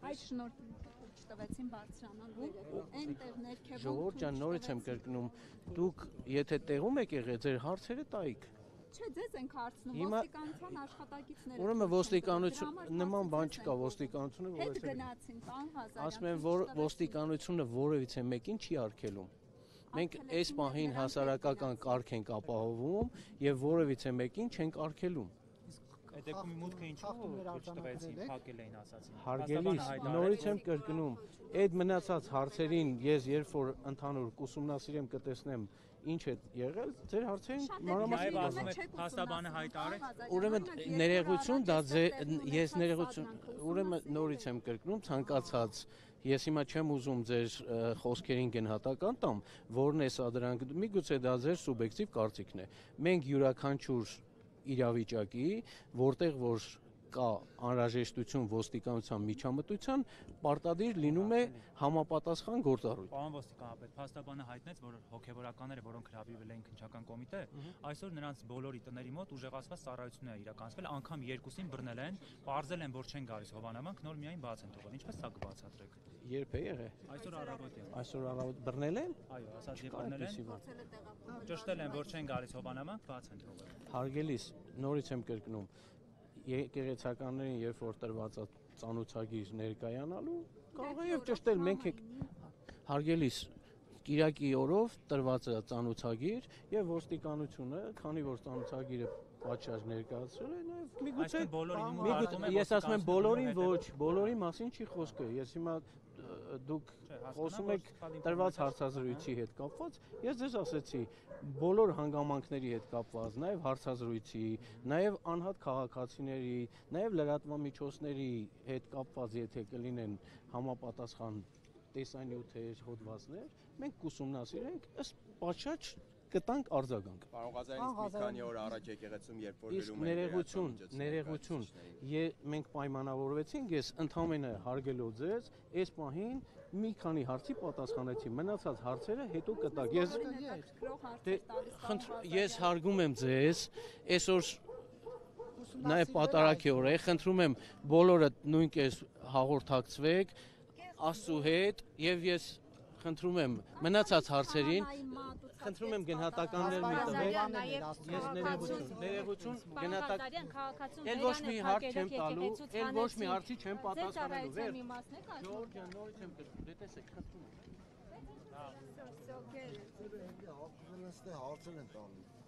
Այդ շնորհիվ չտվեցին բարձրանալու այնտեղ ներքևում Ժողովուրդ ջան, նորից եմ կրկնում, դուք եթե տեղում եք եղել, ձեր հարցերը տայիք։ Չէ, ձեզ ենք հարցնում, ոստիկանության աշխատակիցները։ Ուրեմն ոստիկանություն նման բան չկա, ոստիկանությունը հետ գնացին, պարոն Ղազարյան։ Ասում են, որ ոստիկանությունը որևիցե մեկին չի արգելում։ Մենք այս պահին հասարակական կարգ ենք ապահովում եւ որևիցե մեկին չենք արգելում։ Այդ դեպքում մուտքը ինչու չտվեցին, փակել էին ասացին։ Հարգելիս, նորից եմ կրկնում, այդ մնացած հարցերին ես երբ որ ընդհանուր կուսումնասիրեմ կտեսնեմ ինչ է եղել, ձեր հարցերին մանրամասն ասում եք, փաստաբանը հայտարարեց։ Ուրեմն ներեգություն դա ես ներեգություն, ուրեմն նորից եմ կրկնում, ցանկացած ես հիմա չեմ ուզում ձեր խոսքերին գնահատական տամ, որն է սա դրանք, միգուցե դա ձեր սուբյեկտիվ կարծիքն է։ Մենք յուրաքանչյուր իրավիճակի, որտեղ որ կա անհրաժեշտություն ոստիկանության միջամտության, պարտադիր լինում է համապատասխան գործառույթ։ Պարոն ոստիկանապետ, փաստաբանը հայտնեց, որ հոգևորականները, որոնք հրավիրվել էին քննչական կոմիտե, այսօր նրանց բոլորի տների մոտ ուժեղացված ծառայություններ իրականացվել, անգամ երկուսին բռնել են, պարզել են, որ չեն գալիս հովանամանք, նոր միայն բաց են թողել։ Ինչպես սա կբացատրեք։ Երբ է եղել։ Այսօր առավոտյան։ Այսօր առավոտ բռնել են։ Այո, ասած երբ բռնել են, ճշտել են, որ չեն գալիս հովանամանք, բաց են թողել։ Հարգելիս, նորից եմ կրկնում, եկեղեցականներին երբ որ տրված է ծանոթագիր ներկայանալու, կարող է եւ ճշտել մենք ենք հարգելիս Կիրակի օրով տրված է ծանոթագիր եւ ոստիկանությունը, քանի որ ծանոթագիրը պատշաճ ներկայացրել է, նաեւ միգուցե ես ասում եմ բոլորին ոչ, բոլորի մասին չի խոսքը։ Ես հիմա դուք խոսում եք տրված հարցազրույցի հետ կապված, ես ձեզ ասեցի բոլոր հանգամանքների հետ կապված, նաեւ հարցազրույցի, նաեւ անհատ քաղաքացիների, նաեւ լրատվամիջոցների հետ կապված, եթե կլինեն համապատասխան տեսանյութեր, հոդվածներ, մենք կուսումնասիրենք, ըստ պատշաճ կտանք արձագանք։ Պարոն Ղազարյան, մի քանի օր առաջ եկեղեցում երբ որ իսկ ներեգություն, մենք պայմանավորվեցինք, ես ընդհանրապես հարգելով ձեզ, այս պահին մի քանի հարցի պատասխանեցի, մնացած հարցերը հետո կտակ։ Ես հարգում եմ ձեզ, այսօր նաև պատարագի օր է, խնդրում եմ բոլորը նույնպես հաղորդակցվեք Աստծու հետ եւ ես խնդրում եմ մնացած հարցերին խնդրում եմ գնահատականներ մի տվեք ես ներեգություն գնահատական էլ ոչ մի հարց չեմ տալու էլ ոչ մի հարցի չեմ պատասխանելու վեր Ժողովուրդ ջան նորից եմ կրկնում դե տեսեք խնդրում եմ հարցեր են տալու